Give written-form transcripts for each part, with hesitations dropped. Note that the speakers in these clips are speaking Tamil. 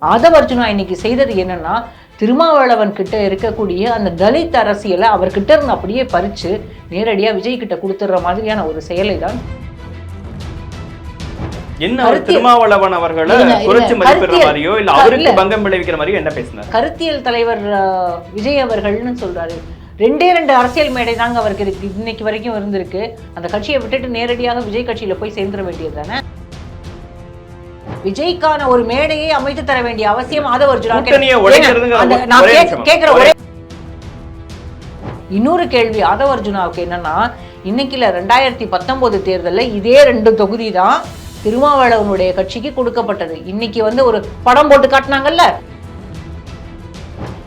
ஆதவர்ஜுனா இன்னைக்கு செய்தது என்னன்னா, திருமாவளவன் கிட்ட இருக்கக்கூடிய அந்த தலித் அரசியலை அவர்கிட்ட இருந்து அப்படியே பறிச்சு நேரடியா விஜய் கிட்ட கொடுத்துடுற மாதிரியான ஒரு செயலை தான். என்ன திருமாவளவன் அவர்களை குறைச்சு மதிப்பிடுற மாதிரியோ இல்ல அவருக்கு பங்கம் விளைவிக்கிற மாதிரியோ என்ன பேசினார்? கருத்தியல் தலைவர் விஜய் அவர்கள்னு சொல்றாரு. ரெண்டே அரசியல் மேடை தாங்க அவருக்கு இருக்கு, இன்னைக்கு வரைக்கும் இருந்திருக்கு. அந்த கட்சியை விட்டுட்டு நேரடியாக விஜய் கட்சியில போய் சேர்ந்துட வேண்டியது தானே. விஜய்க்கான ஒரு மேடையை அமைத்து தர வேண்டிய அவசியம் ஆதவர்ஜுனா. இன்னொரு கேள்வி ஆதவர்ஜுனாவுக்கு என்னன்னா, இன்னைக்குல 2019 தேர்தலில் இதே 2 தொகுதி தான் திருமாவளவனுடைய கட்சிக்கு கொடுக்கப்பட்டது. இன்னைக்கு ஒரு படம் போட்டு காட்டினாங்கல்ல.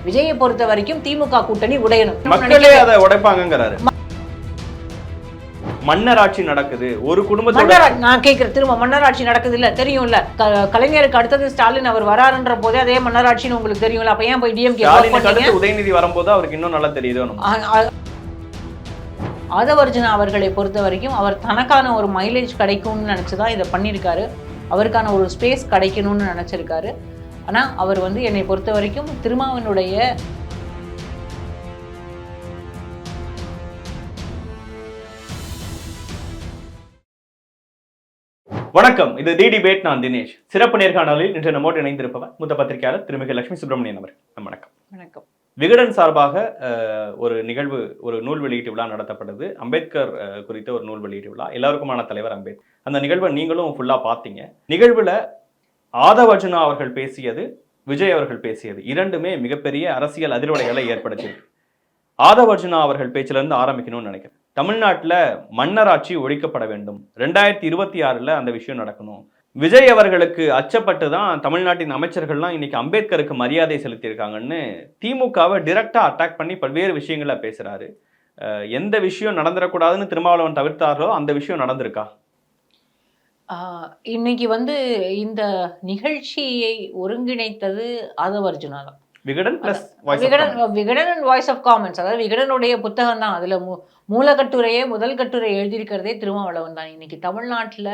விஜயை பொறுத்த வரைக்கும் திமுக கூட்டணி உடையணும், மக்களே அதை உடைப்பாங்கிறாரு. மன்னராட்சி நடக்குது, ஒரு குடும்பத்தோட நான் கேட்கிறேன், திரும்ப மன்னராட்சி நடக்குது இல்ல, தெரியும்ல. கலைஞருக்கு அடுத்தது ஸ்டாலின் அவர் வராருன்ற போதே அதே மன்னராட்சின்னு உங்களுக்கு தெரியும்ல. அப்ப ஏன் போய் டிஎம்கே உதயநிதி வரும்போது அவருக்கு இன்னும் நல்லா தெரியுது. ஆதவர்ஜுனா அவர்களை பொறுத்த வரைக்கும் அவர் தனக்கான ஒரு மைலேஜ் கிடைக்கும்னு நினைச்சுதான் இதை பண்ணியிருக்காரு. அவருக்கான ஒரு ஸ்பேஸ் கிடைக்கணும்னு நினைச்சிருக்காரு. ஆனா அவர் என்னை பொறுத்த வரைக்கும் திருமாவனுடைய வணக்கம், இது தி டிபேட். நான் தினேஷ். சிறப்பு நேர்காணலில் இன்று நம்மோடு இணைந்திருப்பவர் மூத்த பத்திரிகையாளர் திருமிகு லட்சுமி சுப்பிரமணியன் அவர். வணக்கம். வணக்கம். விகடன் சார்பாக ஒரு நிகழ்வு, ஒரு நூல் வெளியீட்டு விழா நடத்தப்பட்டது. அம்பேத்கர் குறித்த ஒரு நூல் வெளியீட்டு விழா. எல்லாருக்குமான தலைவர் அம்பேத்கர். அந்த நிகழ்வை நீங்களும் ஃபுல்லா பார்த்தீங்க. நிகழ்வுல ஆதவர்ஜுனா அவர்கள் பேசியது, விஜய் அவர்கள் பேசியது இரண்டுமே மிகப்பெரிய அரசியல் அதிர்வலைகளை ஏற்படுத்தியிருக்கு. ஆதவர்ஜுனா அவர்கள் பேச்சிலிருந்து ஆரம்பிக்கணும்னு நினைக்கிறேன். தமிழ்நாட்டில் மன்னராட்சி ஒழிக்கப்பட வேண்டும், 2026 அந்த விஷயம் நடக்கணும். விஜய் அவர்களுக்கு அச்சப்பட்டு தான் தமிழ்நாட்டின் அமைச்சர்கள்லாம் இன்னைக்கு அம்பேத்கருக்கு மரியாதை செலுத்தியிருக்காங்கன்னு திமுகவை டிரெக்டா அட்டாக் பண்ணி பல்வேறு விஷயங்கள பேசுறாரு. எந்த விஷயம் நடந்துடக்கூடாதுன்னு திருமாவளவன் தவிர்த்தாரோ அந்த விஷயம் நடந்திருக்கா? இன்னைக்கு இந்த நிகழ்ச்சியை ஒருங்கிணைத்தது ஆதவர்ஜுனா தான். Vikatan and voice of commons, அதாவது விகடனுடைய புத்தகம் தான். அதுல மூலக்கட்டுரையே, முதல் கட்டுரை எழுதியிருக்கிறதே திருமாவளவன் தான். இன்னைக்கு தமிழ்நாட்டில்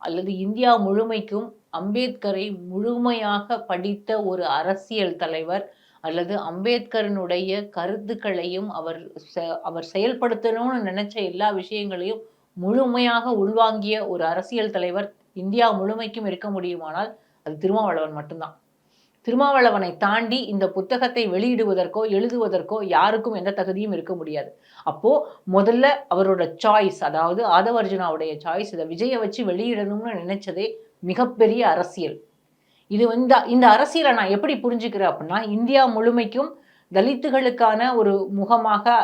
அல்லது இந்தியா முழுமைக்கும் அம்பேத்கரை முழுமையாக படித்த ஒரு அரசியல் தலைவர் அல்லது அம்பேத்கரனுடைய கருத்துக்களையும் அவர் செயல்படுத்தணும்னு நினைச்ச எல்லா விஷயங்களையும் முழுமையாக உள்வாங்கிய ஒரு அரசியல் தலைவர் இந்தியா முழுமைக்கும் இருக்க முடியுமானால் அது திருமாவளவன் மட்டும்தான். திருமாவளவனை தாண்டி இந்த புத்தகத்தை வெளியிடுவதற்கோ எழுதுவதற்கோ யாருக்கும் எந்த தகுதியும் இருக்க முடியாது. அப்போ முதல்ல அவரோட சாய்ஸ், அதாவது ஆதவர்ஜுனாவுடைய சாய்ஸ், இதை விஜயை வச்சு வெளியிடணும்னு நினைச்சதே மிகப்பெரிய அரசியல். இது இந்த அரசியலை நான் எப்படி புரிஞ்சுக்கிறேன் அப்படின்னா, இந்தியா முழுமைக்கும் தலித்துகளுக்கான ஒரு முகமாக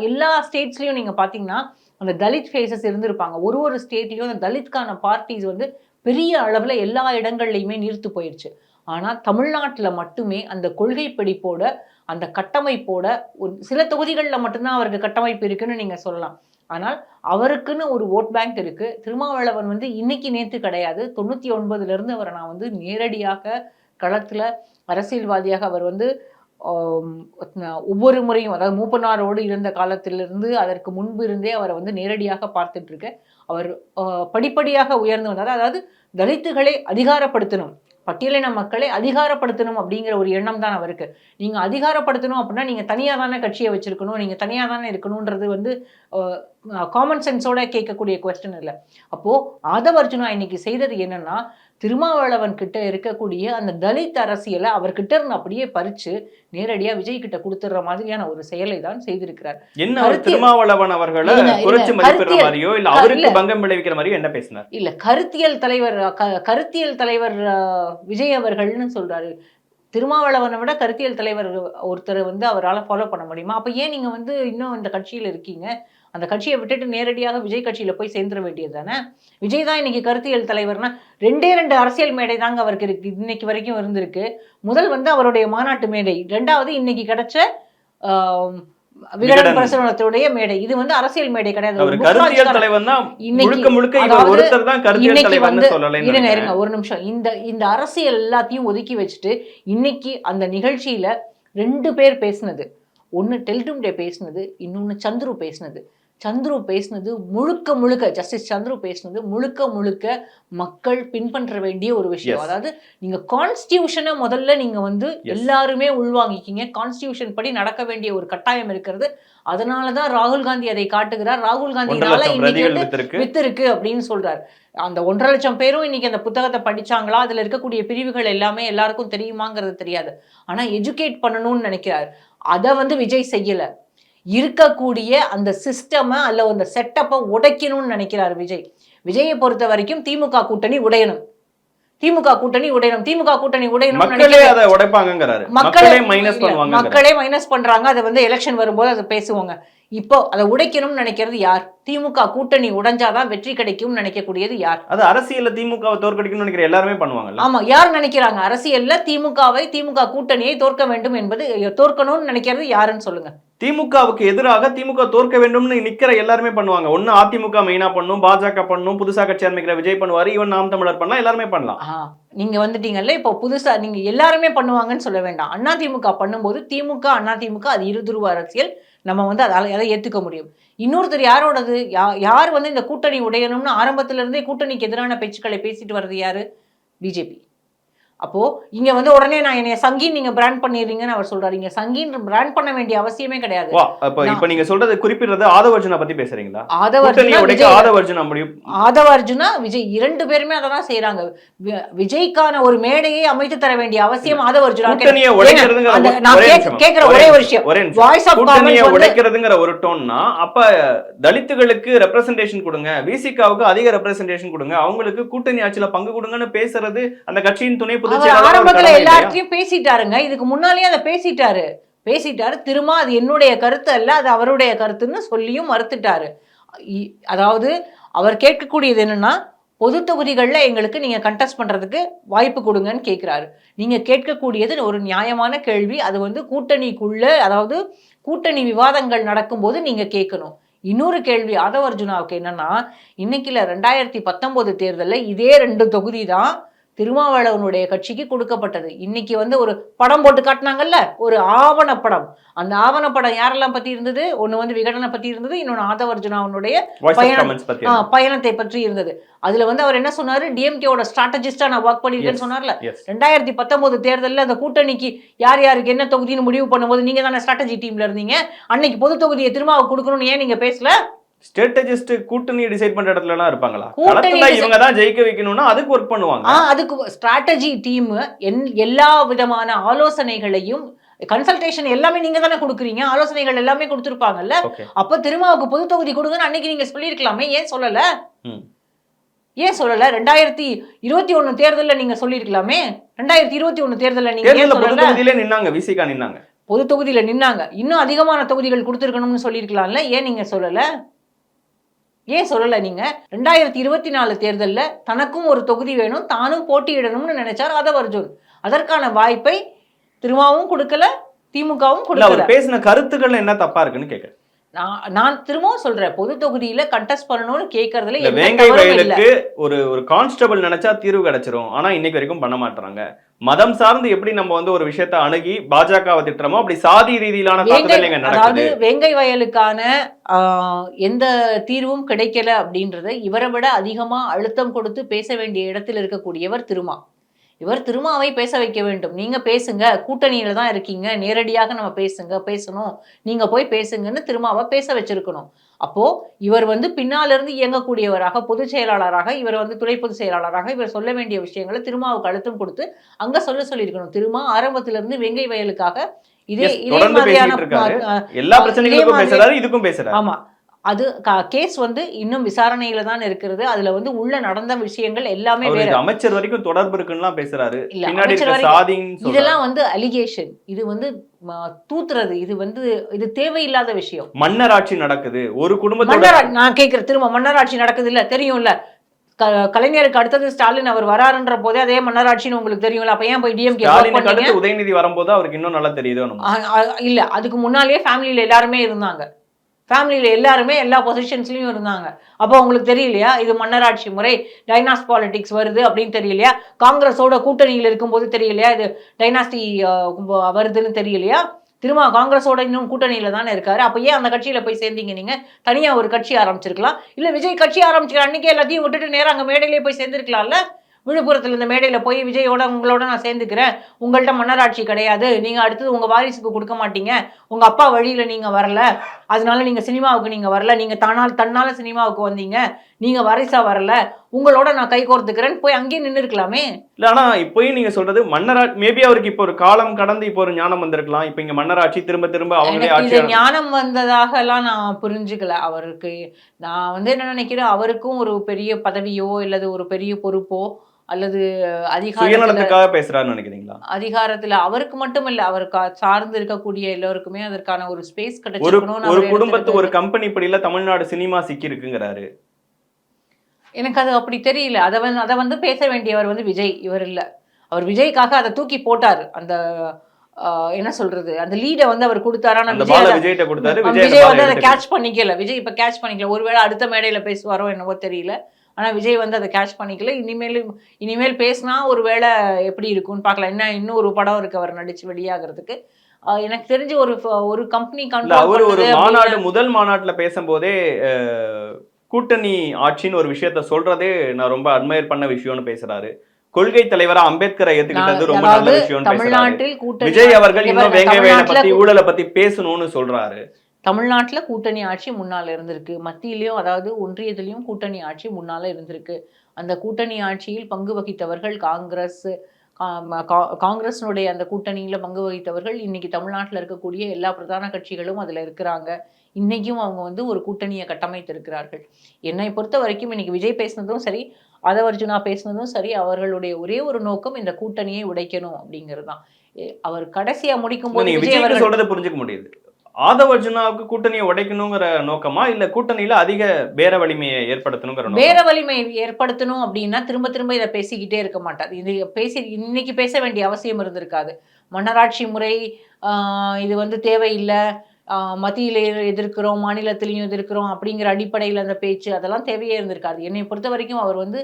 எல்லா ஸ்டேட்ஸ்லயும் நீங்க பாத்தீங்கன்னா அந்த தலித் ஃபேஸஸ் இருந்திருப்பாங்க. ஒரு ஸ்டேட்லயும் அந்த தலித்கான பார்ட்டிஸ் பெரிய அளவுல எல்லா இடங்கள்லையுமே நீர்த்து போயிடுச்சு. ஆனால் தமிழ்நாட்டில் மட்டுமே அந்த கொள்கை பிடிப்போட, அந்த கட்டமைப்போட ஒரு சில தொகுதிகளில் மட்டும்தான் அவருக்கு கட்டமைப்பு இருக்குன்னு நீங்கள் சொல்லலாம். ஆனால் அவருக்குன்னு ஒரு ஓட் பேங்க் இருக்கு. திருமாவளவன் இன்னைக்கு நேற்று கிடையாது, 99லேருந்து அவரை நான் நேரடியாக களத்தில் அரசியல்வாதியாக அவர் ஒவ்வொரு முறையும், அதாவது மூப்பனாரோடு இருந்த காலத்திலிருந்து அதற்கு முன்பு இருந்தே அவரை நேரடியாக பார்த்துட்டு இருக்க. அவர் படிப்படியாக உயர்ந்து வந்தார். அதாவது தலித்துகளை அதிகாரப்படுத்தணும், பட்டியலின மக்களை அதிகாரப்படுத்தணும் அப்படிங்கிற ஒரு எண்ணம் தான் அவருக்கு. நீங்க அதிகாரப்படுத்தணும் அப்படின்னா நீங்க தனியா தானே கட்சியை வச்சிருக்கணும், நீங்க தனியா தானே இருக்கணும்ன்றது காமன் சென்ஸோட கேட்கக்கூடிய கொஸ்டின் இல்லை. அப்போ ஆதவர்ஜுனா இன்னைக்கு செய்தது என்னன்னா, திருமாவளவன் கிட்ட இருக்கக்கூடிய அந்த தலித் அரசியலை அவர்கிட்ட இருந்து அப்படியே பறிச்சு நேரடியா விஜய் கிட்ட கொடுத்துடுற மாதிரியான ஒரு செயலை தான் செய்திருக்கிறார். என்ன திருமாவளவன் அவர்களை குறைச்சு மதிப்பிடுற மாதிரியோ இல்ல அவருக்கு பங்கம் விளைவிக்கிற மாதிரியோ என்ன பேசினார்? இல்ல, கருத்தியல் தலைவர் விஜய் அவர்கள்னு சொல்றாரு. திருமாவளவனை விட கருத்தியல் தலைவர் ஒருத்தர் அவரால் ஃபாலோ பண்ண முடியுமா? அப்ப ஏன் நீங்க இன்னும் இந்த கட்சியில இருக்கீங்க? அந்த கட்சியை விட்டுட்டு நேரடியாக விஜய் கட்சியில போய் சேர்ந்துட வேண்டியது தானே. விஜய் தான் இன்னைக்கு கருத்தியல் தலைவர்னா, ரெண்டே அரசியல் மேடை தாங்க அவருக்கு இருக்கு, இன்னைக்கு வரைக்கும் இருந்திருக்கு. முதல் அவருடைய மாநாட்டு மேடை, ரெண்டாவது இன்னைக்கு கிடைச்ச விகடன் பிரசுரத்துடைய மேடை. இது அரசியல் மேடை கிடையாது. இருங்க ஒரு நிமிஷம். இந்த அரசியல் எல்லாத்தையும் ஒதுக்கி வச்சுட்டு இன்னைக்கு அந்த நிகழ்ச்சியில 2 பேர் பேசினது, ஒன்னு டெல்டும்டே பேசினது, இன்னொன்னு சந்துரு பேசினது. சந்துரு பேசினது முழுக்க ஜஸ்டிஸ் சந்துரு பேசினது முழுக்க மக்கள் பின்பற்ற வேண்டிய ஒரு விஷயம். அதாவது நீங்க கான்ஸ்டிடியூஷனை முதல்ல நீங்க வந்து எல்லாருமே உள்வாங்கிக்கிங்க. கான்ஸ்டிடியூஷன் படி நடக்க வேண்டிய ஒரு கட்டாயம் இருக்கிறது. அதனாலதான் ராகுல் காந்தி அதை காட்டுகிறார். ராகுல் காந்தினால இன்னைக்கு வந்து வித்து இருக்கு அப்படின்னு சொல்றாரு. அந்த 1.5 லட்சம் பேரும் இன்னைக்கு அந்த புத்தகத்தை படிச்சாங்களா, அதுல இருக்கக்கூடிய பிரிவுகள் எல்லாமே எல்லாருக்கும் தெரியுமாங்கிறது தெரியாது. ஆனா எஜுகேட் பண்ணணும்னு நினைக்கிறார். அதை வந்து விஜய் செய்யல. இருக்கக்கூடிய அந்த சிஸ்டமை அல்ல அந்த செட்டப்பை உடைக்கணும்னு நினைக்கிறார் விஜய். விஜயை பொறுத்த வரைக்கும் திமுக கூட்டணி உடையணும். திமுக கூட்டணி உடையணும் மக்களே மைனஸ் பண்றாங்க. அதை வந்து எலெக்ஷன் வரும்போது அதை பேசுவாங்க. இப்போ அதை உடைக்கணும்னு நினைக்கிறது யார்? திமுக கூட்டணி உடைஞ்சாதான் வெற்றி கிடைக்கும் நினைக்கக்கூடியது யார்? அது அரசியல்ல திமுகவை தோற்கடிக்கணும்னு நினைக்கிற எல்லாருமே பண்ணுவாங்க. ஆமா, யார் நினைக்கிறாங்க அரசியல்ல திமுக கூட்டணியை தோற்க வேண்டும் என்பது தோற்கணும்னு நினைக்கிறது யாருன்னு சொல்லுங்க. திமுகவுக்கு எதிராக திமுக தோற்க வேண்டும்னு நிக்கிற எல்லாருமே பண்ணுவாங்க. ஒண்ணு அதிமுக மெயினா பண்ணும், பாஜக பண்ணும், புதுசா கட்சி ஆரம்பிக்கிற விஜய் பண்ணுவாரு, இவன் நாம் தமிழர் பண்ணலாம், எல்லாருமே பண்ணலாம். நீங்க வந்துட்டீங்கல்ல, இப்போ புதுசா நீங்க எல்லாருமே பண்ணுவாங்கன்னு சொல்ல வேண்டாம். அதிமுக பண்ணும்போது திமுக அதிமுக அது இருதுருவ அரசியல். நம்ம வந்து அதை ஏத்துக்க முடியும். இன்னொருத்தர் யாரோடது? யார் வந்து இந்த கூட்டணி உடையணும்னு ஆரம்பத்துல இருந்தே கூட்டணிக்கு எதிரான பேச்சுக்களை பேசிட்டு வர்றது யாரு? பிஜேபி. அப்போ இங்க வந்து உடனே நான் என்னைய சங்கீன் நீங்க பிராண்ட் பண்ணிடுறீங்கன்னு அவர் சொல்றாரு. இங்க சங்கீன் பிராண்ட் பண்ண வேண்டிய அவசியமே கிடையாது. இப்ப நீங்க சொல்றது குறிப்பிடுறது ஆதவர்ஜுனா பத்தி பேசுறீங்களா? ஆதவர்ஜுனா விஜய் 2 பேருமே அதான் செய்யறாங்க. விஜய்க்கான ஒரு மேடையை அமைத்து தர வேண்டிய அவசியம் ஆதவர்ஜுனா கேக்குற ஒரே ஒரு விஷயம். வாய்ஸ் ஆஃப் காமன்ஸ் உடைக்கிறதுங்கிற ஒரு டோன்னா, அப்ப தலித்துகளுக்கு ரெப்ரசன்டேஷன் கொடுங்க, விசிகாவுக்கு அதிக ரெப்ரசன்டேஷன் கொடுங்க, அவங்களுக்கு கூட்டணி ஆட்சியில பங்கு கொடுங்கன்னு பேசுறது அந்த கட்சியின் துணை ஆரம்பத்துல எல்லாத்தையும் பேசிட்டாருங்க. இதுக்கு முன்னாலேயே அதை பேசிட்டாரு. திரும்ப அது என்னுடைய கருத்து அல்ல, அது அவருடைய கருத்துன்னு சொல்லியும் மறுத்துட்டாரு. அதாவது அவர் கேட்கக்கூடியது என்னன்னா, பொது தொகுதிகள்ல எங்களுக்கு நீங்க கண்டெஸ்ட் பண்றதுக்கு வாய்ப்பு கொடுங்கன்னு கேட்கிறாரு. நீங்க கேட்கக்கூடியது ஒரு நியாயமான கேள்வி. அது வந்து கூட்டணிக்குள்ள, அதாவது கூட்டணி விவாதங்கள் நடக்கும்போது நீங்க கேட்கணும். இன்னொரு கேள்வி ஆதவர்ஜுனாவுக்கு என்னன்னா, இன்னைக்குல 2019 தேர்தல்ல இதே 2 தொகுதி தான் திருமாவளவனுடைய கட்சிக்கு கொடுக்கப்பட்டது. இன்னைக்கு வந்து ஒரு படம் போட்டு காட்டினாங்கல்ல, ஒரு ஆவணப்படம். அந்த ஆவணப்படம் யாரெல்லாம் பத்தி இருந்தது? ஒண்ணு வந்து விகடனை பத்தி இருந்தது, இன்னொன்னு ஆதவர்ஜுனாவுடைய பயணத்தை பற்றி இருந்தது. அதுல வந்து அவர் என்ன சொன்னாரு? டிஎம்கேவோட ஸ்ட்ராட்டஜிஸ்டா நான் ஒர்க் பண்ணிருக்கேன்னு சொன்னார்ல. 2019 தேர்தலில் அந்த கூட்டணிக்கு யார் யாருக்கு என்ன தொகுதின்னு முடிவு பண்ணும்போது நீங்க தானே ஸ்ட்ராட்டஜி டீம்ல இருந்தீங்க. அன்னைக்கு பொது தொகுதியை திருமாவுக்கு கொடுக்கணும்னு ஏன் நீங்க பேசல? ஸ்ட்ராட்டஜிஸ்ட் கூட்டணி டிசைட் பண்ற இடத்துல எல்லாம் இருப்பாங்களா? இவங்க தான் ஜெயிக்க வைக்கணும்னா அதுக்கு ஒர்க் பண்ணுவாங்க. அதுக்கு ஸ்ட்ராட்டஜி டீம் எல்லா விதமான ஆலோசனைகளையும், கன்சல்டேஷன் எல்லாமே நீங்க தானே கொடுக்குறீங்க. ஆலோசனைகள் எல்லாமே கொடுத்துருப்பாங்கல்ல. அப்ப திருமாவுக்கு பொது தொகுதி கொடுங்கன்னு அன்னைக்கு நீங்க சொல்லியிருக்கலாமே, ஏன் சொல்லல? 2021 தேர்தலில் நீங்க சொல்லியிருக்கலாமே. 2021 தேர்தலில் நீங்க நின்னாங்க, பொது தொகுதியில நின்னாங்க. இன்னும் அதிகமான தொகுதிகள் கொடுத்துருக்கணும்னு சொல்லியிருக்கலாம்ல, ஏன் நீங்க சொல்லல? நீங்க 2024 தேர்தலில் தனக்கும் ஒரு தொகுதி வேணும், தானும் போட்டியிடணும்னு நினைச்சார் ஆதவர்ஜுன். அதற்கான வாய்ப்பை திருமாவும் கொடுக்கல, திமுகவும் கொடுக்கல. பேசின கருத்துக்கள் என்ன தப்பா இருக்குன்னு கேட்கிறேன். நான் திரும்பவும் சொல்றேன், பொது தொகுதியில கண்டெஸ்ட் பண்ணணும்னு கேட்கறதுல வேங்கை வயலுக்கு ஒரு கான்ஸ்டபிள் நினைச்சா தீர்வு கிடைச்சிரும். ஆனா இன்னைக்கு வரைக்கும் பண்ண மாட்டாங்க. மதம் சார்ந்து எப்படி நம்ம வந்து ஒரு விஷயத்தை அணுகி பாஜகவை திட்டமோ அப்படி சாதி ரீதியிலான தாக்குதல், அதாவது வேங்கை வயலுக்கான எந்த தீர்வும் கிடைக்கல அப்படின்றத இவரை விட அதிகமா அழுத்தம் கொடுத்து பேச வேண்டிய இடத்தில் இருக்கக்கூடியவர் திருமா. இவர் திருமாவை பேச வைக்க வேண்டும். நீங்க பேசுங்க, கூட்டணியில தான் இருக்கீங்க, நேரடியாக நம்ம பேசணும், நீங்க போய் பேசுங்கன்னு திருமாவை பேச வச்சிருக்கணும். அப்போ இவர் வந்து பின்னால இருந்து இயங்கக்கூடியவராக, பொதுச் செயலாளராக, இவர் வந்து துணை பொதுச் செயலாளராக இவர் சொல்ல வேண்டிய விஷயங்களை திருமாவுக்கு அழுத்தம் கொடுத்து அங்க சொல்லியிருக்கணும். திருமா ஆரம்பத்தில இருந்து வெங்கை வயலுக்காக இதே மாதிரியான எல்லா பிரச்சனைகளுக்கும் பேசுறாரு, இதுக்கும் பேசுறாரு. ஆமா, அது கேஸ் வந்து இன்னும் விசாரணையில தான் இருக்கிறது. அதுல வந்து உள்ள நடந்த விஷயங்கள் எல்லாமே வேற. அமைச்சர் வரைக்கும் தொடர்பு இருக்குன்னு பேசுறாரு. இதெல்லாம் வந்து அலிகேஷன். இது வந்து தூத்துறது. இது தேவையில்லாத விஷயம். மன்னராட்சி நடக்குது ஒரு குடும்பத்தோட. நான் கேட்கிறேன், திரும்ப மன்னராட்சி நடக்குது இல்ல, தெரியும்ல. கலைஞருக்கு அடுத்தது ஸ்டாலின் அவர் வராருன்ற போதே அதே மன்னராட்சின்னு உங்களுக்கு தெரியும்ல. அப்ப ஏன் போய் டிஎம்கே உதயநிதி வரும்போது அவருக்கு இன்னும் நல்லா தெரியுது இல்ல? அதுக்கு முன்னாலேயே ஃபேமிலியில எல்லாருமே இருந்தாங்க. ஃபேமிலியில எல்லாருமே எல்லா பொசிஷன்ஸ்லயும் இருந்தாங்க. அப்போ உங்களுக்கு தெரியலையா இது மன்னராட்சி முறை, டைனாஸ்டி பாலிடிக்ஸ் வருது அப்படின்னு தெரியலையா? காங்கிரஸோட கூட்டணியில் இருக்கும்போது தெரியலையா இது டைனாஸ்டி வருதுன்னு தெரியலையா? திரும்ப காங்கிரஸோட இன்னும் கூட்டணியில தானே இருக்காரு. அப்ப ஏன் அந்த கட்சியில போய் சேர்ந்தீங்க நீங்க? தனியா ஒரு கட்சி ஆரம்பிச்சிருக்கலாம். இல்ல விஜய் கட்சி ஆரம்பிச்சிருக்க அன்னைக்கே எல்லாத்தையும் விட்டுட்டு நேரா அங்க மேடையிலேயே போய் சேர்ந்திருக்கலாம்ல. விழுப்புரத்துல இந்த மேடையில போய் விஜயோட உங்களோட நான் சேர்ந்துக்கிறேன், உங்கள்ட்ட மன்னராட்சி கிடையாது, நீங்க அடுத்தது உங்க வாரிசுக்கு கொடுக்க மாட்டீங்க, உங்க அப்பா வழியில நீங்க வரல, அதனால நீங்க சினிமாவுக்கு நீங்க வரல, நீங்க தன்னால சினிமாவுக்கு வந்தீங்க, நீங்க வாரிசா வரல, உங்களோட நான் கை கோர்த்துக்கிறேன்னு போய் அங்கேயே நின்று இருக்கலாமே. இல்ல ஆனா இப்பயும் நீங்க சொல்றது மன்னராட்சி, மேபி அவருக்கு இப்போ ஒரு காலம் கடந்து இப்போ ஒரு ஞானம் வந்திருக்கலாம். இப்ப இங்க மன்னராட்சி திரும்ப திரும்ப அவங்களே எனக்கு இது ஆட்சி ஞானம் வந்ததாக எல்லாம் நான் புரிஞ்சுக்கல. அவருக்கு நான் வந்து என்ன நினைக்கிறேன், அவருக்கும் ஒரு பெரிய பதவியோ அல்லது ஒரு பெரிய பொறுப்போ அல்லது சுயநலத்துக்காக பேசுறாருன்னு நினைக்கிறீங்களா? அதிகாரத்துல அவருக்கு மட்டும் இல்ல, அவருக்கு சார்ந்து இருக்கக்கூடிய எல்லோருக்குமே அதற்கான ஒரு ஸ்பேஸ் ஒரு கிடைச்சிருக்கணும்னு ஒரு அவர் குடும்பத்து ஒரு எடுத்திருக்காரு. கம்பெனி படியில தமிழ்நாடு சினிமா சிக்கி இருக்குங்கிறாரு. எனக்கு அது அப்படி தெரியல. அத வந்து பேச வேண்டியவர் வந்து விஜய், இவர் இல்ல. அவர் விஜய்க்காக அதை தூக்கி போட்டாரு. அந்த என்ன சொல்றது, அந்த லீட வந்து அவர் கொடுத்தாரா, அந்த பால விஜய்ட்ட கொடுத்தாரு, விஜய் வந்து அதை கேட்ச் பண்ணிக்கல. விஜய் இப்ப கேட்ச் பண்ணிக்கல. ஒருவேளை அடுத்த மேடையில பேசுவாரோ என்னவோ தெரியல. ஆனா விஜய் வந்து அதை கேட்ச் பண்ணிக்கல. இனிமேல் பேசினா ஒருவேளை எப்படி இருக்கும்னு பார்க்கலாம். என்ன இன்னும் ஒரு படம் இருக்கு அவர் நடிச்சு வெளியாகிறதுக்கு. எனக்கு தெரிஞ்சு ஒரு கம்பெனி அவர் ஒரு மாநாடு, கண்ட்ரோல் முதல் மாநாட்டுல பேசும்போதே கூட்டணி ஆட்சின்னு ஒரு விஷயத்த சொல்றதே நான் ரொம்ப அட்மையர் பண்ண விஷயம்னு பேசுறாரு. கொள்கை தலைவரா அம்பேத்கரை ஏத்துக்கிட்டது ரொம்ப நல்ல விஷயம்னு பேசுறாரு. தமிழ்நாட்டில் கூட்டணி விஜய் அவர்கள் இன்னும் வேங்கை வயலை பத்தி ஊழலை பத்தி பேசணும்னு சொல்றாரு. தமிழ்நாட்டுல கூட்டணி ஆட்சி முன்னால இருந்திருக்கு. மத்தியிலையும் அதாவது ஒன்றியத்திலையும் கூட்டணி ஆட்சி முன்னால இருந்திருக்கு. அந்த கூட்டணி ஆட்சியில் பங்கு வகித்தவர்கள் காங்கிரஸினுடைய அந்த கூட்டணியில பங்கு வகித்தவர்கள் இன்னைக்கு தமிழ்நாட்டில் இருக்கக்கூடிய எல்லா பிரதான கட்சிகளும் அதுல இருக்கிறாங்க. இன்னைக்கும் அவங்க வந்து ஒரு கூட்டணியை கட்டமைத்திருக்கிறார்கள். என்னை பொறுத்த வரைக்கும் இன்னைக்கு விஜய் பேசினதும் சரி, ஆதவர்ஜுனா பேசினதும் சரி, அவர்களுடைய ஒரே ஒரு நோக்கம் இந்த கூட்டணியை உடைக்கணும் அப்படிங்கிறது தான். அவர் கடைசியா முடிக்கும் போது விஜய் சொல்றதை புரிஞ்சுக்க முடியுது. ஆதவர்ஜுனாவுக்கு கூட்டணியை உடைக்கணுங்கிற நோக்கமா, இல்ல கூட்டணியில அதிக பேர வலிமையை ஏற்படுத்தணுங்கிற நோக்கம்? பேர வலிமை ஏற்படுத்தணும் அப்படின்னா திரும்ப திரும்ப இதை பேசிக்கிட்டே இருக்க மாட்டார். இது இன்னைக்கு பேச வேண்டிய அவசியம் இருந்திருக்காது. மன்னராட்சி முறை இது வந்து தேவையில்லை, மத்தியில எதிர்க்கிறோம், மாநிலத்திலையும் எதிர்க்கிறோம் அப்படிங்கிற அடிப்படையில் அந்த பேச்சு அதெல்லாம் தேவையே இருந்திருக்காது. என்னை பொறுத்த வரைக்கும் அவர் வந்து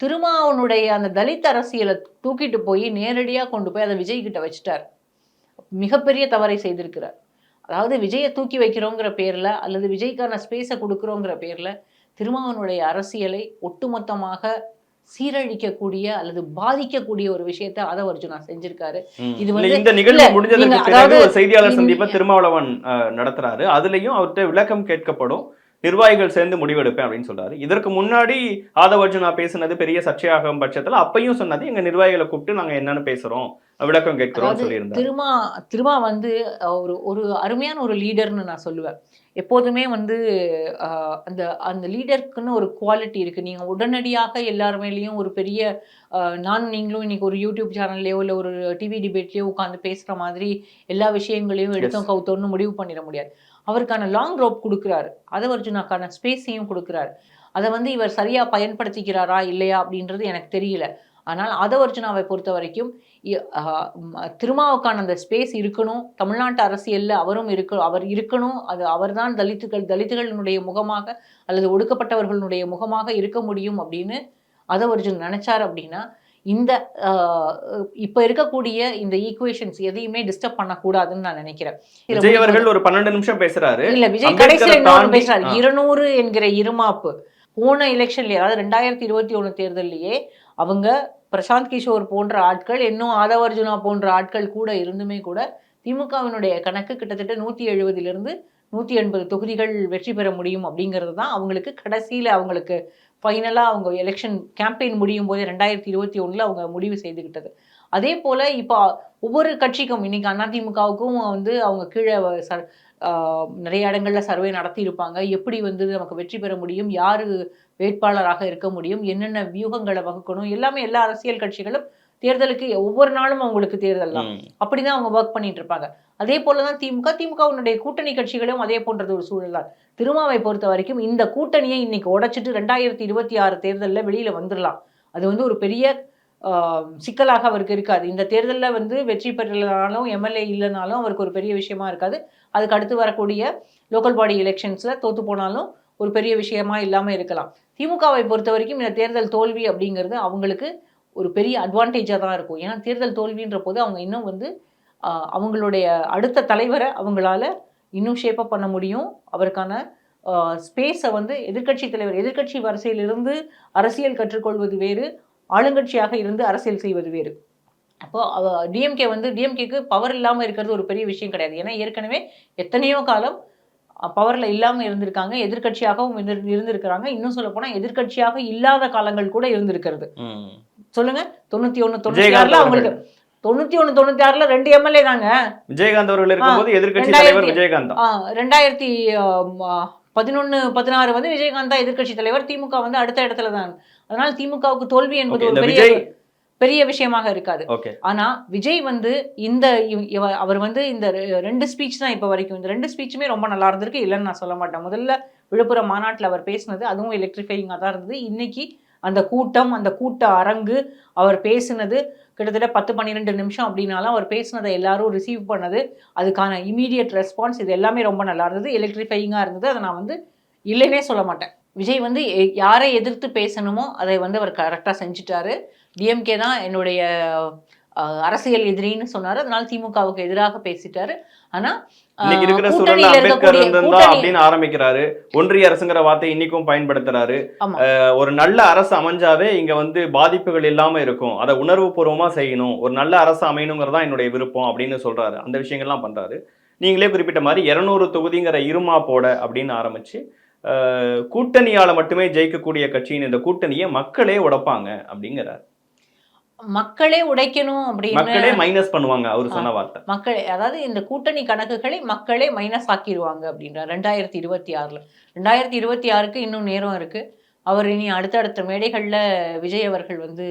திருமாவனுடைய அந்த தலித் அரசியலை தூக்கிட்டு போய் நேரடியா கொண்டு போய் அதை விஜய் கிட்ட வச்சுட்டார். மிகப்பெரிய தவறை செய்திருக்கிறார். அதாவது விஜயை தூக்கி வைக்கிறோங்கிற பேர்ல அல்லது விஜய்க்கான ஸ்பேஸை கொடுக்குறோங்கிற பேர்ல திருமாவனுடைய அரசியலை ஒட்டுமொத்தமாக சீரழிக்கக்கூடிய அல்லது பாதிக்கக்கூடிய ஒரு விஷயத்தை ஆதவர்ஜுனா செஞ்சிருக்காரு. இது வந்து இந்த நிகழ்வு முடிஞ்சதுக்கு பிறகு ஒரு செய்தியாளர் சந்திப்பை திருமாவளவன் நடத்துறாரு. அதுலயும் அவர்கிட்ட விளக்கம் கேட்கப்படும், நிர்வாகிகள் சேர்ந்து முடிவெடுப்பேன் அப்படின்னு சொல்றாரு. இதற்கு முன்னாடி ஆதவர்ஜுனா பேசுனது பெரிய சர்ச்சையாகும் பட்சத்துல அப்பையும் சொன்னது, எங்க நிர்வாகிகளை கூப்பிட்டு நாங்க என்னன்னு பேசுறோம், விளக்கம் கேட்கிறோம் சொல்லியிருந்தாரு. திருமா வந்து ஒரு அருமையான ஒரு லீடர்னு நான் சொல்லுவேன். எப்போதுமே வந்து அந்த லீடருக்குன்னு ஒரு குவாலிட்டி இருக்கு. நீங்க உடனடியாக எல்லாருமேலேயும் ஒரு பெரிய நீங்களும் இன்னைக்கு ஒரு யூடியூப் சேனல்லையோ இல்லை ஒரு டிவி டிபேட்லயோ உட்காந்து பேசுற மாதிரி எல்லா விஷயங்களையும் எடுத்தோம் கவுத்தோன்னு முடிவு பண்ணிட முடியாது. அவருக்கான லாங் ரோப் கொடுக்குறாரு, ஆதவர்ஜுனாக்கான ஸ்பேஸையும் கொடுக்குறாரு. அதை வந்து இவர் சரியா பயன்படுத்திக்கிறாரா இல்லையா அப்படின்றது எனக்கு தெரியல. ஆனால் ஆதவர்ஜுனாவை பொறுத்த வரைக்கும் திருமாவுக்கான அந்த ஸ்பேஸ் இருக்கணும், தமிழ்நாட்டு அரசியல்ல அவர் இருக்கணும், அது அவர்தான் தலித்துகளினுடைய முகமாக அல்லது ஒடுக்கப்பட்டவர்களுடைய முகமாக இருக்க முடியும் அப்படின்னு ஆதவர்ஜுன் நினைச்சார். அப்படின்னா இந்த இப்ப இருக்கக்கூடிய இந்த ஈக்குவேஷன்ஸ் எதையுமே டிஸ்டர்ப் பண்ணக்கூடாதுன்னு நான் நினைக்கிறேன். விஜய் அவர்கள் ஒரு 12 நிமிஷம் பேசுறாரு. இல்ல, விஜய் கடைசியில இன்னொரு பேசுறாரு. 200 என்கிற இருமாப்பு போன எலெக்ஷன்லயே, அதாவது 2021 தேர்தலையே அவங்க பிரசாந்த் கிஷோர் போன்ற ஆட்கள், இன்னும் ஆதவர்ஜுனா போன்ற ஆட்கள் கூட இருந்துமே கூட திமுகவினுடைய கணக்கு கிட்டத்தட்ட 170 180 தொகுதிகள் வெற்றி பெற முடியும் அப்படிங்கிறது தான் அவங்களுக்கு கடைசியில அவங்களுக்கு ஃபைனலா அவங்க எலெக்ஷன் கேம்பெயின் முடியும் போது 2021 அவங்க முடிவு செய்துகிட்டது. அதே போல இப்போ ஒவ்வொரு கட்சிக்கும் இன்னைக்கு அதிமுகவுக்கும் வந்து அவங்க கீழே நிறைய இடங்கள்ல சர்வே நடத்தி இருப்பாங்க. எப்படி வந்து நமக்கு வெற்றி பெற முடியும், யாரு வேட்பாளராக இருக்க முடியும், என்னென்ன வியூகங்களை வகுக்கணும், எல்லாமே எல்லா அரசியல் கட்சிகளும் தேர்தலுக்கு ஒவ்வொரு நாளும் அவங்களுக்கு தேர்தல் தான், அப்படிதான் அவங்க ஒர்க் பண்ணிட்டு இருப்பாங்க. அதே போலதான் திமுகவினுடைய கூட்டணி கட்சிகளும் அதே போன்றது ஒரு சூழல் தான். திருமாவை பொறுத்த வரைக்கும் இந்த கூட்டணியை இன்னைக்கு உடைச்சிட்டு 2026 தேர்தலில் வெளியில வந்துடலாம். அது வந்து ஒரு பெரிய சிக்கலாக அவருக்கு இருக்காது. இந்த தேர்தலில் வந்து வெற்றி பெறலனாலும் எம்எல்ஏ இல்லைனாலும் அவருக்கு ஒரு பெரிய விஷயமா இருக்காது. அதுக்கு அடுத்து வரக்கூடிய லோக்கல் பாடி எலெக்ஷன்ஸ்ல தோத்து போனாலும் ஒரு பெரிய விஷயமா இல்லாம இருக்கலாம். திமுகவை பொறுத்த வரைக்கும் இந்த தேர்தல் தோல்வி அப்படிங்கிறது அவங்களுக்கு ஒரு பெரிய அட்வான்டேஜா தான் இருக்கும். ஏன்னா தேர்தல் தோல்வின்ற போது அவங்க இன்னும் வந்து அவங்களுடைய அடுத்த தலைவரை அவங்களால இன்னும் ஷேப்பப் பண்ண முடியும். அவருக்கான ஸ்பேஸை வந்து எதிர்க்கட்சி வரிசையிலிருந்து அரசியல் கற்றுக்கொள்வது வேறு, ஆளுங்கட்சியாக இருந்து அரசியல் செய்வது வேறு. அப்போ டிஎம்கேக்கு பவர் இல்லாமல் இருக்கிறது ஒரு பெரிய விஷயம் கிடையாது. ஏன்னா ஏற்கனவே எத்தனையோ காலம் பவர்ல இல்லாமல் இருந்திருக்காங்க, எதிர்கட்சியாகவும் இருந்திருக்கிறாங்க. இன்னும் சொல்ல போனா எதிர்கட்சியாக இல்லாத காலங்கள் கூட இருந்திருக்கிறது. சொல்லுங்க, 91, 96 அவங்களுக்கு 91, 96 2 எம்எல்ஏ தாங்க. விஜயகாந்த் அவர்கள் இருக்கும்போது எதிர்கட்சி தலைவர் விஜயகாந்த். 2011, 16 வந்து விஜயகாந்த் தான் எதிர்கட்சி தலைவர். திமுக வந்து அடுத்த இடத்துல தான். அதனால திமுகவுக்கு தோல்வி என்பது ஒரு பெரிய விஷயமாக இருக்காது. ஆனா விஜய் வந்து அவர் வந்து இந்த 2 ஸ்பீச் தான் இப்ப வரைக்கும். இந்த 2 ஸ்பீச்சுமே ரொம்ப நல்லா இருந்திருக்கு, இல்லைன்னு நான் சொல்ல மாட்டேன். முதல்ல விழுப்புரம் மாநாட்டில் அவர் பேசினது அதுவும் எலக்ட்ரிஃபையிங்காக தான் இருந்தது. இன்னைக்கு அந்த கூட்ட அரங்கு அவர் பேசினது கிட்டத்தட்ட 10-12 நிமிஷம் அப்படின்னாலும் அவர் பேசினதை எல்லாரும் ரிசீவ் பண்ணது, அதுக்கான இமீடியட் ரெஸ்பான்ஸ், இது எல்லாமே ரொம்ப நல்லா இருந்தது, எலக்ட்ரிஃபையிங்காக இருந்தது. அதை நான் வந்து இல்லைன்னே சொல்ல மாட்டேன். விஜய் வந்து யாரை எதிர்த்து பேசணுமோ அதை வந்து அவர் கரெக்டாக செஞ்சுட்டாரு. டிஎம்கே தான் என்னுடைய அரசியல் எதிரின்னு சொன்னாரு, அதனால திமுகவுக்கு எதிராக பேசிட்டாரு. ஆனா இன்னைக்கு இருக்கிற சூழல்ல அம்பேத்கர் அப்படின்னு ஆரம்பிக்கிறாரு, ஒன்றிய அரசுங்கிற வார்த்தை இன்னைக்கும் பயன்படுத்துறாரு. ஒரு நல்ல அரசு அமைஞ்சாவே இங்க வந்து பாதிப்புகள் இல்லாம இருக்கும், அதை உணர்வு பூர்வமா செய்யணும், ஒரு நல்ல அரசு அமையணுங்கிறதா என்னுடைய விருப்பம் அப்படின்னு சொல்றாரு. அந்த விஷயங்கள்லாம் பண்றாரு. நீங்களே குறிப்பிட்ட மாதிரி 200 தொகுதிங்கிற இருமா போட அப்படின்னு ஆரம்பிச்சு கூட்டணியால மட்டுமே ஜெயிக்கக்கூடிய கட்சியின் இந்த கூட்டணியை மக்களே உடைப்பாங்க அப்படிங்கிறார். மக்களே உடைக்கணும் அப்படின்னு மக்களே மைனஸ் பண்ணுவாங்க அவர் சொன்ன வார்த்தை. மக்களே, அதாவது இந்த கூட்டணி கணக்குகளை மக்களே மைனஸ் ஆக்கிடுவாங்க அப்படின்ற 2026. 2026க்கு இன்னும் நேரம் இருக்கு. அவர் இனி அடுத்தடுத்த மேடைகள்ல விஜய் அவர்கள் வந்து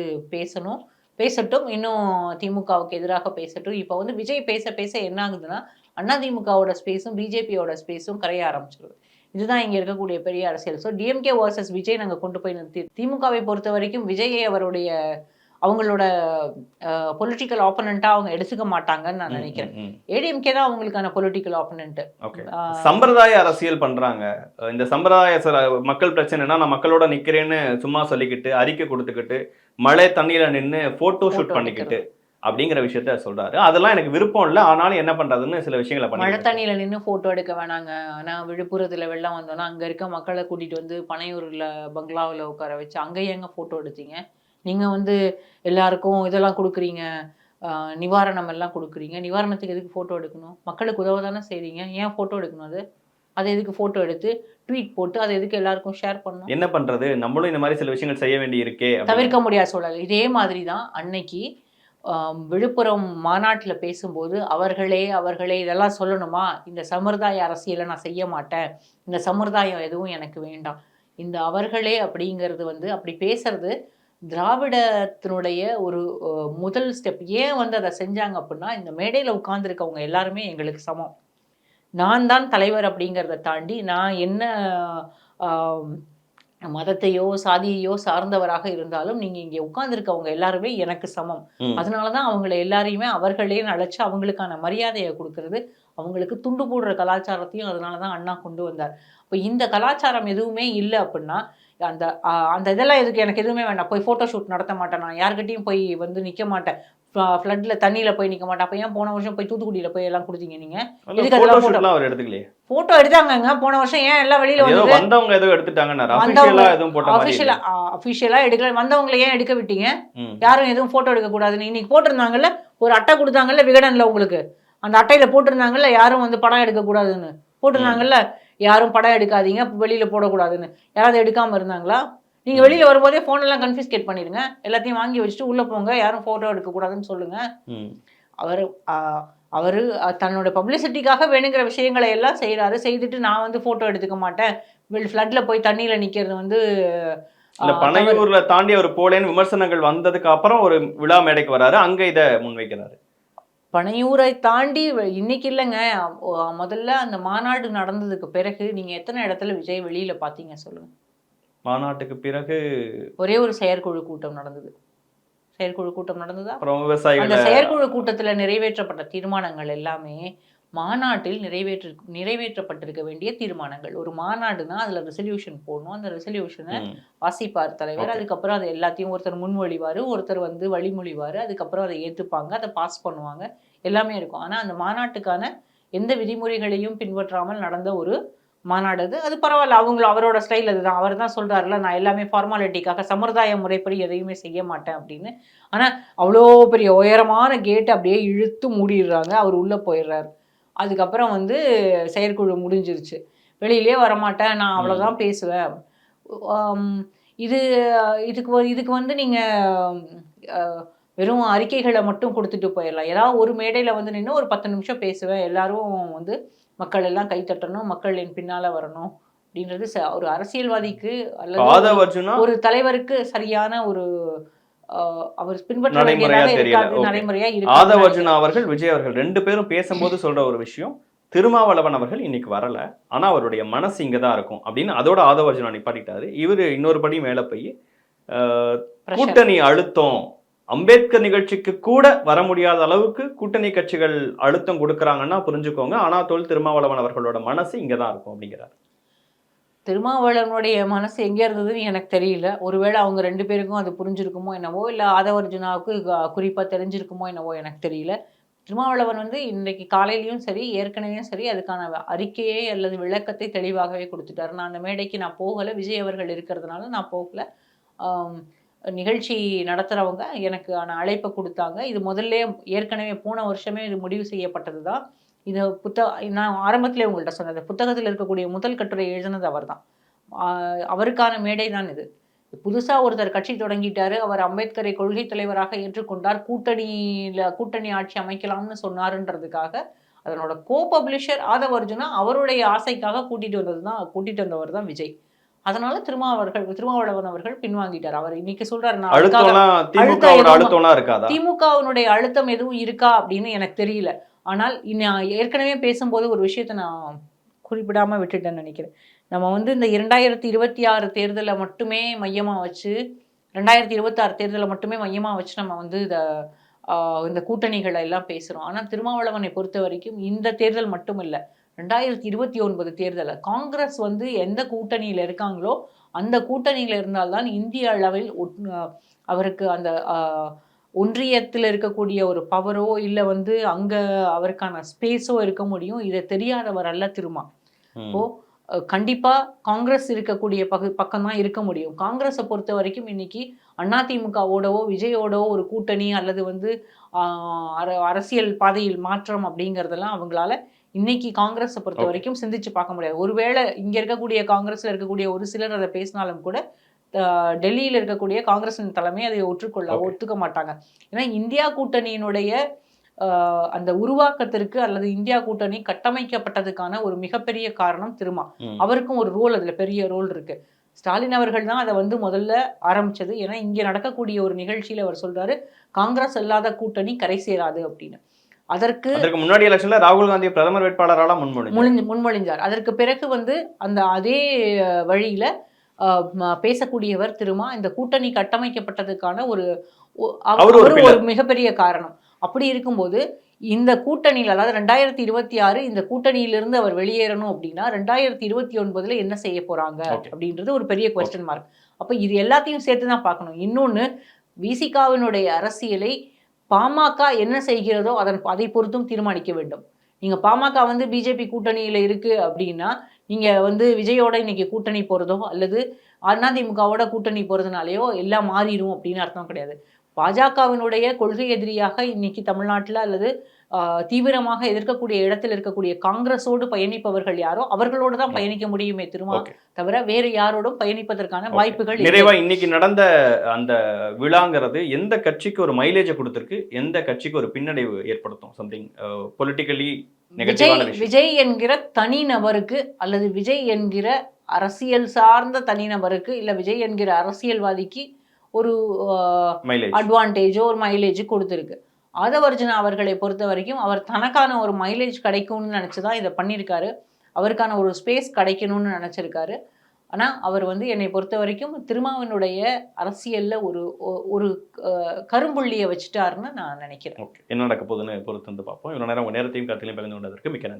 பேசட்டும், இன்னும் திமுகவுக்கு எதிராக பேசட்டும். இப்போ வந்து விஜய் பேச என்ன ஆகுதுன்னா, அதிமுகவோட ஸ்பேஸும் பிஜேபியோட ஸ்பேஸும் கரைய ஆரம்பிச்சிருது. இதுதான் இங்க இருக்கக்கூடிய பெரிய அரசியல். ஸோ டிஎம்கே வர்சஸ் விஜய் நாங்கள் கொண்டு போய் நிறுத்தி, திமுகவை பொறுத்த வரைக்கும் விஜயை அவங்களோட பொலிட்டிக்கல் ஆப்பனண்டா அவங்க எடுத்துக்க மாட்டாங்கன்னு நான் நினைக்கிறேன். ஏடிஎம்கே தான் அவங்களுக்கான பொலிட்டிக்கல் ஆப்பனண்ட். சம்பிரதாய அரசியல் பண்றாங்க. இந்த சம்பிரதாய மக்கள் பிரச்சனைனா நான் மக்களோட நிக்கிறேன்னு சும்மா சொல்லிக்கிட்டு அறிக்கை கொடுத்துக்கிட்டு மழை தண்ணியில நின்று போட்டோ ஷூட் பண்ணிக்கிட்டு அப்படிங்கிற விஷயத்த சொல்றாரு. அதெல்லாம் எனக்கு விருப்பம் இல்லை, ஆனாலும் என்ன பண்றதுன்னு சில விஷயங்களை பண்ணி. மழை தண்ணியில நின்று போட்டோ எடுக்க வேணாங்க. ஆனா விழுப்புரத்துல வெள்ளம் வந்தோன்னா அங்க இருக்க மக்களை கூட்டிட்டு வந்து பனையூர்ல பங்களாவில் உட்கார வச்சு அங்கே ஏங்க போட்டோ எடுத்தீங்க? நீங்க வந்து எல்லாருக்கும் இதெல்லாம் கொடுக்குறீங்க, நிவாரணம் எல்லாம் கொடுக்குறீங்க, நிவாரணத்துக்கு எதுக்கு ஃபோட்டோ எடுக்கணும்? மக்களுக்கு உதவ தானே செய்றீங்க, ஏன் ஃபோட்டோ எடுக்கணும்? அது எதுக்கு ஃபோட்டோ எடுத்து ட்வீட் போட்டு அதை எதுக்கு எல்லாருக்கும் ஷேர் பண்ணணும்? என்ன பண்றது, நம்மளும் இந்த மாதிரி சில விஷயங்கள் செய்ய வேண்டி இருக்கே, தவிர்க்க முடியாத சூழல். இதே மாதிரி தான் அன்னைக்கு விழுப்புரம் மாநாட்டில் பேசும்போது அவர்களே இதெல்லாம் சொல்லணுமா, இந்த சம்பிரதாய அரசியலை நான் செய்ய மாட்டேன், இந்த சம்பிரதாயம் எதுவும் எனக்கு வேண்டாம், இந்த அவர்களே அப்படிங்கிறது வந்து அப்படி பேசுறது திராவிடத்தினுடைய ஒரு முதல் ஸ்டெப். ஏன் வந்து அதை செஞ்சாங்க அப்படின்னா, இந்த மேடையில் உட்கார்ந்துருக்கவங்க எல்லாருமே எங்களுக்கு சமம், நான் தான் தலைவர் அப்படிங்கிறத தாண்டி நான் என்ன மதத்தையோ சாதியையோ சார்ந்தவராக இருந்தாலும் நீங்க இங்கே உட்கார்ந்துருக்கவங்க எல்லாருமே எனக்கு சமம். அதனாலதான் அவங்களை எல்லாரையுமே அவர்களே அழைச்சு அவங்களுக்கான மரியாதையை கொடுக்கறது, அவங்களுக்கு துண்டு போடுற கலாச்சாரத்தையும் அதனாலதான் அண்ணா கொண்டு வந்தார். இப்போ இந்த கலாச்சாரம் எதுவுமே இல்லை அப்படின்னா அந்த அந்த இதெல்லாம் எதுக்கு, எனக்கு எதுவுமே வேண்டாம், போய் ஃபோட்டோ ஷூட் நடத்த மாட்டேன், நான் யார்கிட்டையும் போய் வந்து நிற்க மாட்டேன், ஃப்ளட்ல தண்ணியில போய் நிற்க மாட்டேன். அப்போ ஏன் போன வருஷம் போய் தூத்துக்குடியில போய் எல்லாம் கொடுத்தீங்க? நீங்க இதுக்கு அதெல்லாம் ஃபோட்டோ எடுத்தாங்க போன வருஷம், ஏன் எல்லாம் வெளியில வந்து வந்தவங்க ஏதோ எடுத்துட்டாங்க, அஃபிஷியலா எடுக்கல, வந்தவங்களை ஏன் எடுக்க விட்டீங்க? யாரும் எதுவும் ஃபோட்டோ எடுக்க கூடாதுன்னு இன்னைக்கு போட்டிருந்தாங்கல்ல, ஒரு அட்டை கொடுத்தாங்கல்ல விகடன்ல, உங்களுக்கு அந்த அட்டையில போட்டிருந்தாங்கல்ல யாரும் வந்து படம் எடுக்கக்கூடாதுன்னு போட்டிருந்தாங்கல்ல, யாரும் படம் எடுக்காதீங்க, வெளியில போடக்கூடாதுன்னு. யாராவது எடுக்காம இருந்தாங்களா? நீங்க வெளியில வரும்போதே போன் எல்லாம் கன்ஃபிஸ்கேட் பண்ணிடுங்க, எல்லாத்தையும் வாங்கி வச்சுட்டு உள்ள போங்க, யாரும் போட்டோ எடுக்கக்கூடாதுன்னு சொல்லுங்க. அவரு தன்னோட பப்ளிசிட்டிக்காக வேணுங்கிற விஷயங்களை எல்லாம் செய்யறாரு. செய்துட்டு நான் வந்து போட்டோ எடுத்துக்க மாட்டேன், ஃப்ளட்ல போய் தண்ணியில நிக்கிறது வந்து பனையூர்ல தாண்டி அவர் போலேன்னு விமர்சனங்கள் வந்ததுக்கு அப்புறம் ஒரு விழா மேடைக்கு வராரு, அங்க இதை முன்வைக்கிறாரு. பனையூரை தாண்டி இன்னைக்கு இல்லைங்க, முதல்ல அந்த மாநாடு நடந்ததுக்கு பிறகு நீங்க எத்தனை இடத்துல விஜய் வெளியில பாத்தீங்க சொல்லுங்க? மாநாட்டுக்கு பிறகு ஒரே ஒரு செயற்குழு கூட்டம் நடந்தது. செயற்குழு கூட்டம் நடந்ததா? அந்த செயற்குழு கூட்டத்துல நிறைவேற்றப்பட்ட தீர்மானங்கள் எல்லாமே மாநாட்டில் நிறைவேற்றப்பட்டிருக்க வேண்டிய தீர்மானங்கள். ஒரு மாநாடுனா அதுல ரெசல்யூஷன் போடணும். அந்த ரெசல்யூஷனை வாசிப்பார் தலைவர். அதுக்கப்புறம் அது எல்லாத்தையும் ஒருத்தர் முன்மொழிவாரு, ஒருத்தர் வந்து வழிமொழிவாரு. அதுக்கப்புறம் அதை ஏற்றுப்பாங்க, அதை பாஸ் பண்ணுவாங்க, எல்லாமே இருக்கும். ஆனா அந்த மாநாட்டுக்கான எந்த விதிமுறைகளையும் பின்பற்றாமல் நடந்த ஒரு மாநாடு அது. அது பரவாயில்ல, அவரோட ஸ்டைல் அதுதான். அவர் தான் சொல்றாருல, நான் எல்லாமே ஃபார்மாலிட்டிக்காக சம்பிரதாய முறைப்படி எதையுமே செய்ய மாட்டேன் அப்படின்னு. ஆனா அவ்வளோ பெரிய உயரமான கேட் அப்படியே இழுத்து மூடிடுறாங்க. அவர் உள்ள போயிடுறாரு. அதுக்கப்புறம் வந்து செயற்குழு முடிஞ்சிருச்சு. வெளியிலே வரமாட்டேன், நான் அவ்வளோதான் பேசுவேன். இது இதுக்கு வந்து நீங்க வெறும் அறிக்கைகளை மட்டும் கொடுத்துட்டு போயிடலாம். ஏதாவது ஒரு மேடையில் வந்து நின்று ஒரு 10 நிமிஷம் பேசுவேன், எல்லாரும் வந்து மக்கள் எல்லாம் கைத்தட்டணும், மக்கள் என் பின்னால வரணும் அப்படின்றது ஒரு அரசியல்வாதிக்கு அல்லது ஒரு தலைவருக்கு சரியான ஒரு அவர் பின்பற்ற வேண்டியதாக இருக்காது, நடைமுறையா இருக்கு. ஆதவ அர்ஜுனா அவர்கள், விஜய் அவர்கள் 2 பேரும் பேசும்போது சொல்ற ஒரு விஷயம், திருமாவளவன் அவர்கள் இன்னைக்கு வரல, ஆனா அவருடைய மனசு இங்கதான் இருக்கும் அப்படின்னு அதோட ஆதவ அர்ஜுனா நிப்பாட்டிட்டாரு. இவரு இன்னொரு படி மேல போய் கூட்டணி அழுத்தம், அம்பேத்கர் நிகழ்ச்சிக்கு கூட வர முடியாத அளவுக்கு கூட்டணி கட்சிகள் அழுத்தம் கொடுக்கறாங்கன்னா புரிஞ்சுக்கோங்க, ஆனா திருமாவளவன் அவர்களோட மனசு இங்கதான் இருக்கும் அப்படிங்கிறார். திருமாவளவனுடைய மனசு எங்கே இருந்ததுன்னு எனக்கு தெரியல. ஒருவேளை அவங்க 2 பேருக்கும் அது புரிஞ்சிருக்குமோ என்னவோ, இல்லை ஆதவ அர்ஜுனாவுக்கு குறிப்பாக தெரிஞ்சிருக்குமோ என்னவோ எனக்கு தெரியல. திருமாவளவன் வந்து இன்றைக்கு காலையிலையும் சரி, ஏற்கனவே சரி, அதுக்கான அறிக்கையை அல்லது விளக்கத்தை தெளிவாகவே கொடுத்துட்டாரு. நான் அந்த மேடைக்கு நான் போகலை, விஜய் அவர்கள் இருக்கிறதுனால நான் போகலை. நிகழ்ச்சி நடத்துகிறவங்க எனக்கு அழைப்பை கொடுத்தாங்க. இது முதல்ல ஏற்கனவே போன வருஷமே இது முடிவு செய்யப்பட்டது தான். இது நான் ஆரம்பத்திலே உங்கள்கிட்ட சொன்னது, புத்தகத்தில் இருக்கக்கூடிய முதல் கட்டுரை எழுதினது அவர் தான். அவருக்கான மேடை தான் இது. புதுசாக ஒருத்தர் கட்சி தொடங்கிட்டாரு, அவர் அம்பேத்கரை கொள்கை தலைவராக ஏற்றுக்கொண்டார், கூட்டணி ஆட்சி அமைக்கலாம்னு சொன்னாருன்றதுக்காக அதனோட பப்ளிஷர் ஆதவ அர்ஜுனா அவருடைய ஆசைக்காக கூட்டிட்டு வந்தவர் தான் விஜய். அதனால திருமாவளவன் அவர்கள் பின்வாங்கிட்டார். அவர் இன்னைக்கு சொல்றாரு, திமுகவினுடைய அழுத்தம் எதுவும் இருக்கா அப்படின்னு எனக்கு தெரியல. ஆனால் ஏற்கனவே பேசும்போது ஒரு விஷயத்தை நான் குறிப்பிடாம விட்டுட்டேன்னு நினைக்கிறேன். நம்ம வந்து இந்த 2026 தேர்தலை மட்டுமே மையமாக வச்சு, 2026 தேர்தலை மட்டுமே மையமாக வச்சு நம்ம வந்து இந்த கூட்டணிகளை எல்லாம் பேசுகிறோம். ஆனால் திருமாவளவனை பொறுத்த வரைக்கும் இந்த தேர்தல் மட்டும் இல்லை, 2029 தேர்தலை காங்கிரஸ் வந்து எந்த கூட்டணியில் இருக்காங்களோ அந்த கூட்டணியில் இருந்தால்தான் இந்திய அளவில் அவருக்கு அந்த ஒன்றியத்தில் இருக்கக்கூடிய ஒரு பவரோ இல்லை வந்து அங்கே அவருக்கான ஸ்பேஸோ இருக்க முடியும். இதை தெரியாதவர் அல்ல திருமா. இப்போ கண்டிப்பாக காங்கிரஸ் இருக்கக்கூடிய பக்கம் தான் இருக்க முடியும். காங்கிரஸை பொறுத்த வரைக்கும் இன்னைக்கு அதிமுகவோடவோ விஜயோடவோ ஒரு கூட்டணி அல்லது வந்து அரசியல் பாதையில் மாற்றம் அப்படிங்கிறதெல்லாம் அவங்களால இன்னைக்கு காங்கிரஸை பொறுத்த வரைக்கும் சிந்திச்சு பார்க்க முடியாது. ஒருவேளை இங்க இருக்கக்கூடிய காங்கிரஸ்ல இருக்கக்கூடிய ஒரு சிலர் அதை பேசினாலும் கூட டெல்லியில் இருக்கக்கூடிய காங்கிரஸின் தலைமை அதை ஒத்துக்க மாட்டாங்க. ஏன்னா இந்தியா கூட்டணியினுடைய அந்த உருவாக்கத்திற்கு அல்லது இந்தியா கூட்டணி கட்டமைக்கப்பட்டதுக்கான ஒரு மிகப்பெரிய காரணம் திருமா. அவருக்கும் ஒரு ரோல், அதுல பெரிய ரோல் இருக்கு. ஸ்டாலின் அவர்கள் தான் அதை வந்து முதல்ல ஆரம்பிச்சது. ஏன்னா இங்க நடக்கக்கூடிய ஒரு நிகழ்ச்சியில அவர் சொல்றாரு, காங்கிரஸ் இல்லாத கூட்டணி கரை சேராது அப்படின்னு. அதற்கு முன்னாடி எலெக்ஷன்ல ராகுல் காந்தி பிரதமர் வேட்பாளராக முன்மொழிஞ்சார். அதற்கு பிறகு வந்து அதே வழியில பேசக்கூடியவர் திருமா. இந்த கூட்டணி கட்டமைக்கப்பட்டதுக்கான ஒரு மிகப்பெரிய காரணம். அப்படி இருக்கும்போது இந்த கூட்டணியில், அதாவது 2026 இந்த கூட்டணியிலிருந்து அவர் வெளியேறணும் அப்படின்னா 2029 என்ன செய்ய போறாங்க அப்படின்றது ஒரு பெரிய குவெஸ்டன் மார்க். அப்ப இது எல்லாத்தையும் சேர்த்து தான் பார்க்கணும். இன்னொன்னு, விசிகாவினுடைய அரசியலை பாமக என்ன செய்கிறதோ அதை பொறுத்தும் தீர்மானிக்க வேண்டும். நீங்க பாமக வந்து பிஜேபி கூட்டணியில இருக்கு அப்படின்னா நீங்க வந்து விஜயோட இன்னைக்கு கூட்டணி போறதோ அல்லது அதிமுகவோட கூட்டணி போறதுனாலயோ எல்லாம் மாறிடும் அப்படின்னு அர்த்தம் கிடையாது. பாஜகவினுடைய கொள்கை எதிரியாக இன்னைக்கு தமிழ்நாட்டில் அல்லது தீவிரமாக எதிர்க்கக்கூடிய இடத்தில் இருக்கக்கூடிய காங்கிரஸோடு பயணிப்பவர்கள் யாரோ அவர்களோடு தான் பயணிக்க முடியுமே திருமா தவிர வேறு யாரோடும் பயணிப்பதற்கான வாய்ப்புகள். நிறைவா இன்னைக்கு நடந்த அந்த விழாங்கிறது எந்த கட்சிக்கு ஒரு மைலேஜை கொடுத்திருக்கு, எந்த கட்சிக்கு ஒரு பின்னடைவு ஏற்படுத்தும்? சம்திங் பொலிட்டிக்கலி விஜய் என்கிற தனிநபருக்கு அல்லது விஜய் என்கிற அரசியல் சார்ந்த தனிநபருக்கு இல்ல விஜய் என்கிற அரசியல்வாதிக்கு ஒரு அட்வான்டேஜோ ஒரு மைலேஜ் கொடுத்துருக்கு. ஆதவ அர்ஜுனா அவர்களை பொறுத்த வரைக்கும் அவர் தனக்கான ஒரு மைலேஜ் கிடைக்கும்னு நினச்சி தான் இதை பண்ணியிருக்காரு. அவருக்கான ஒரு ஸ்பேஸ் கிடைக்கணும்னு நினச்சிருக்காரு. ஆனால் அவர் வந்து என்னை பொறுத்த வரைக்கும் திருமாவினுடைய அரசியலில் ஒரு கரும்புள்ளியை வச்சுட்டாருன்னு நான் நினைக்கிறேன். ஓகே, என்ன நடக்க போகுதுன்னு பொறுத்து வந்து பார்ப்போம். இவ்வளோ நேரம் உங்கள் நேரத்தையும் கருத்தையும் பகிர்ந்து கொண்டதற்கு மிக்க நன்றி.